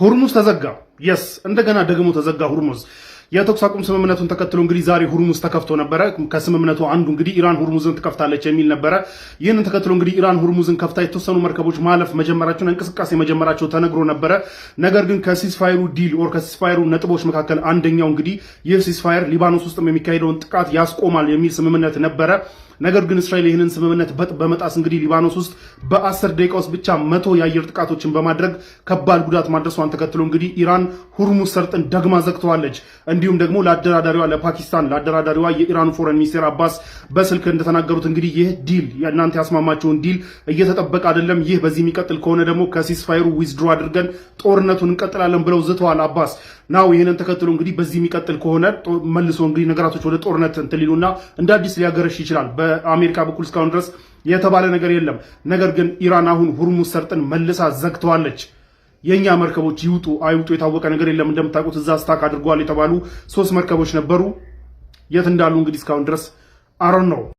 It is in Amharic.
ሁርሙዝ ተዘጋ። የስ እንደገና ደግሞ ተዘጋ ሁርሙዝ። የተኩስ አቁም ስምምነቱን ተከትሎ እንግዲህ ዛሬ ሁርሙዝ ተከፍቶ ነበረ። ከስምምነቱ አንዱ እንግዲህ ኢራን ሁርሙዝን ትከፍታለች የሚል ነበረ። ይህንን ተከትሎ እንግዲህ ኢራን ሁርሙዝን ከፍታ የተወሰኑ መርከቦች ማለፍ መጀመራቸውን እንቅስቃሴ መጀመራቸው ተነግሮ ነበረ። ነገር ግን ከሲስፋየሩ ዲል ኦር ከሲስፋየሩ ነጥቦች መካከል አንደኛው እንግዲህ ይህ ሲስፋየር ሊባኖስ ውስጥም የሚካሄደውን ጥቃት ያስቆማል የሚል ስምምነት ነበረ። ነገር ግን እስራኤል ይህንን ስምምነት በመጣስ እንግዲህ ሊባኖስ ውስጥ በ10 ደቂቃ ውስጥ ብቻ 100 የአየር ጥቃቶችን በማድረግ ከባድ ጉዳት ማድረሷን ተከትሎ እንግዲህ ኢራን ሁርሙዝ ሰርጥን ደግማ ዘግተዋለች። እንዲሁም ደግሞ ለአደራዳሪዋ ለፓኪስታን ለአደራዳሪዋ የኢራኑ ፎረን ሚኒስቴር አባስ በስልክ እንደተናገሩት እንግዲህ ይህ ዲል እናንተ ያስማማቸውን ዲል እየተጠበቀ አይደለም፣ ይህ በዚህ የሚቀጥል ከሆነ ደግሞ ከሲስፋየሩ ዊዝድሮ አድርገን ጦርነቱን እንቀጥላለን ብለው ዝተዋል አባስ ናው። ይህንን ተከትሎ እንግዲህ በዚህ የሚቀጥል ከሆነ መልሶ እንግዲህ ነገራቶች ወደ ጦርነት እንትን ሊሉና እንደ አዲስ ሊያገረሽ ይችላል። በአሜሪካ በኩል እስካሁን ድረስ የተባለ ነገር የለም። ነገር ግን ኢራን አሁን ሁርሙዝ ሰርጥን መልሳ ዘግተዋለች። የኛ መርከቦች ይውጡ አይውጡ የታወቀ ነገር የለም። እንደምታውቁት እዛ ስታክ አድርገዋል የተባሉ 3 መርከቦች ነበሩ። የት እንዳሉ እንግዲህ እስካሁን ድረስ አሮን ነው።